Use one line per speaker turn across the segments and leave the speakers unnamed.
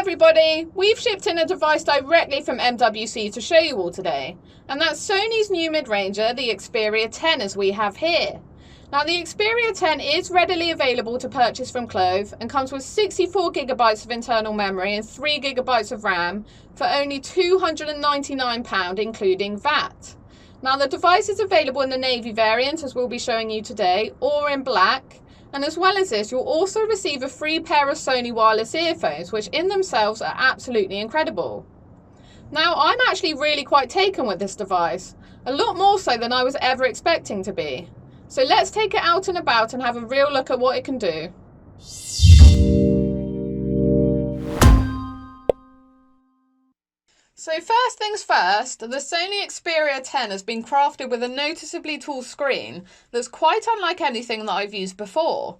everybody, we've shipped in a device directly from MWC to show you all today, and that's Sony's new mid-ranger, the Xperia 10, as we have here. Now the Xperia 10 is readily available to purchase from Clove and comes with 64GB of internal memory and 3GB of RAM for only £299 including VAT. Now the device is available in the navy variant, as we'll be showing you today, or in black. And as well as this, you'll also receive a free pair of Sony wireless earphones, which in themselves are absolutely incredible. Now, I'm actually really quite taken with this device, a lot more so than I was ever expecting to be. So let's take it out and about and have a real look at what it can do. So first things first, the Sony Xperia 10 has been crafted with a noticeably tall screen that's quite unlike anything that I've used before.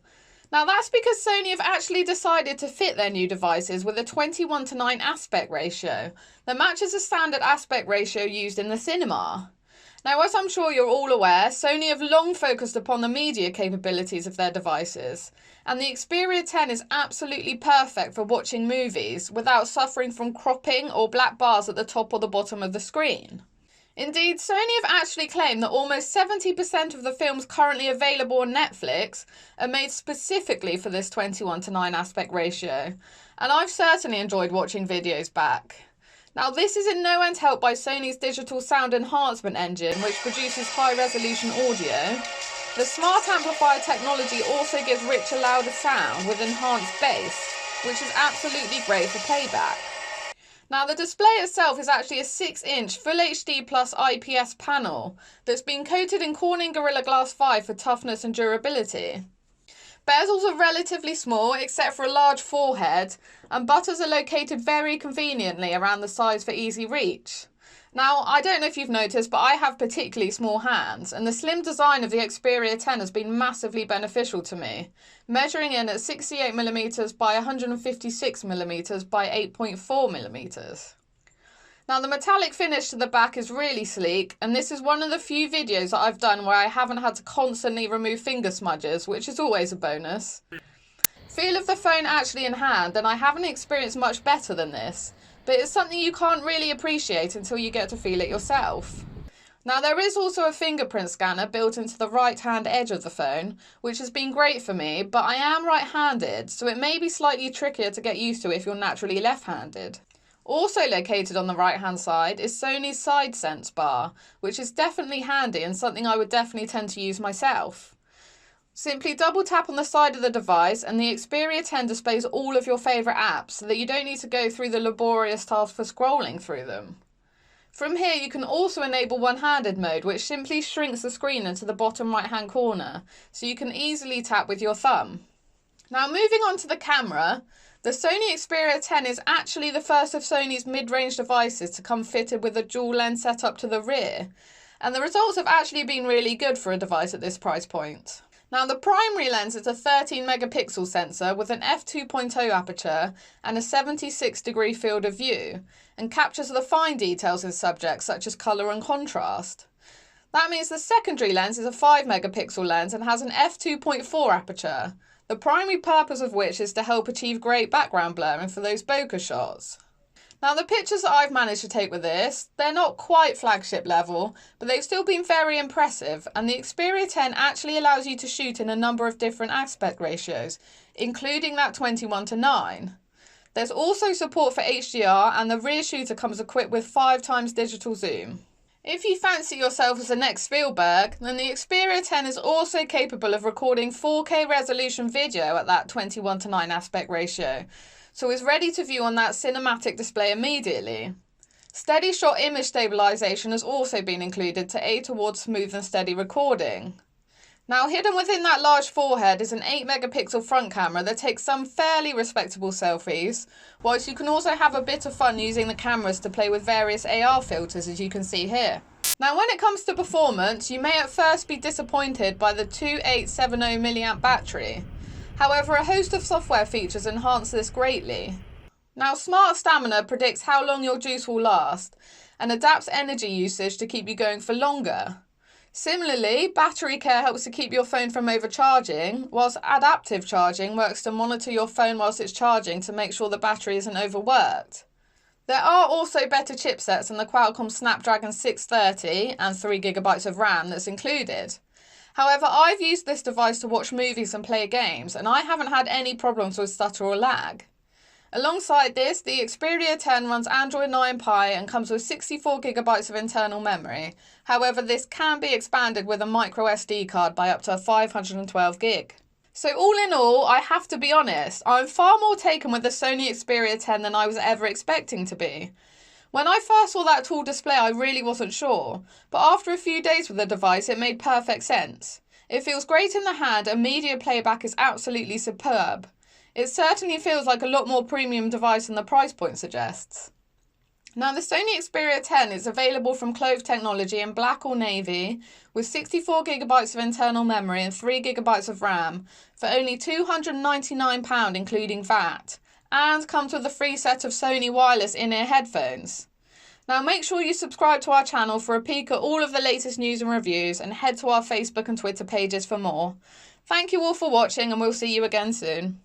Now that's because Sony have actually decided to fit their new devices with a 21:9 aspect ratio that matches the standard aspect ratio used in the cinema. Now, as I'm sure you're all aware, Sony have long focused upon the media capabilities of their devices, and the Xperia 10 is absolutely perfect for watching movies without suffering from cropping or black bars at the top or the bottom of the screen. Indeed, Sony have actually claimed that almost 70% of the films currently available on Netflix are made specifically for this 21:9 aspect ratio, and I've certainly enjoyed watching videos back. Now this is in no end helped by Sony's digital sound enhancement engine, which produces high resolution audio. The smart amplifier technology also gives richer, louder sound with enhanced bass, which is absolutely great for playback. Now the display itself is actually a 6-inch Full HD Plus IPS panel that's been coated in Corning Gorilla Glass 5 for toughness and durability. Bezels are relatively small except for a large forehead, and buttons are located very conveniently around the sides for easy reach. Now, I don't know if you've noticed, but I have particularly small hands, and the slim design of the Xperia 10 has been massively beneficial to me, measuring in at 68mm by 156mm by 8.4mm. Now the metallic finish to the back is really sleek, and this is one of the few videos that I've done where I haven't had to constantly remove finger smudges, which is always a bonus. Feel of the phone actually in hand, and I haven't experienced much better than this, but it's something you can't really appreciate until you get to feel it yourself. Now there is also a fingerprint scanner built into the right hand edge of the phone, which has been great for me, but I am right-handed, so it may be slightly trickier to get used to if you're naturally left-handed. Also located on the right hand side is Sony's Side Sense bar, which is definitely handy and something I would definitely tend to use myself. Simply double tap on the side of the device and the Xperia 10 displays all of your favourite apps so that you don't need to go through the laborious task for scrolling through them. From here you can also enable one-handed mode, which simply shrinks the screen into the bottom right hand corner so you can easily tap with your thumb. Now moving on to the camera, the Sony Xperia 10 is actually the first of Sony's mid-range devices to come fitted with a dual lens setup to the rear, and the results have actually been really good for a device at this price point. Now the primary lens is a 13 megapixel sensor with an f2.0 aperture and a 76-degree field of view, and captures the fine details in subjects such as colour and contrast. That means the secondary lens is a 5 megapixel lens and has an f2.4 aperture, the primary purpose of which is to help achieve great background blurring for those bokeh shots. Now the pictures that I've managed to take with this, they're not quite flagship level, but they've still been very impressive, and the Xperia 10 actually allows you to shoot in a number of different aspect ratios, including that 21:9. There's also support for HDR, and the rear shooter comes equipped with 5x digital zoom. If you fancy yourself as the next Spielberg, then the Xperia 10 is also capable of recording 4K resolution video at that 21:9 aspect ratio, so is ready to view on that cinematic display immediately. Steady shot image stabilization has also been included to aid towards smooth and steady recording. Now hidden within that large forehead is an 8 megapixel front camera that takes some fairly respectable selfies, whilst you can also have a bit of fun using the cameras to play with various AR filters, as you can see here. Now when it comes to performance, you may at first be disappointed by the 2870 mAh battery. However, a host of software features enhance this greatly. Now Smart Stamina predicts how long your juice will last and adapts energy usage to keep you going for longer. Similarly, battery care helps to keep your phone from overcharging, whilst adaptive charging works to monitor your phone whilst it's charging to make sure the battery isn't overworked. There are also better chipsets than the Qualcomm Snapdragon 630 and 3GB of RAM that's included. However, I've used this device to watch movies and play games, and I haven't had any problems with stutter or lag. Alongside this, the Xperia 10 runs Android 9 Pie and comes with 64GB of internal memory. However, this can be expanded with a micro SD card by up to 512GB. So all in all, I have to be honest, I'm far more taken with the Sony Xperia 10 than I was ever expecting to be. When I first saw that tall display, I really wasn't sure, but after a few days with the device, it made perfect sense. It feels great in the hand and media playback is absolutely superb. It certainly feels like a lot more premium device than the price point suggests. Now, the Sony Xperia 10 is available from Clove Technology in black or navy with 64GB of internal memory and 3GB of RAM for only £299 including VAT, and comes with a free set of Sony wireless in-ear headphones. Now, make sure you subscribe to our channel for a peek at all of the latest news and reviews, and head to our Facebook and Twitter pages for more. Thank you all for watching, and we'll see you again soon.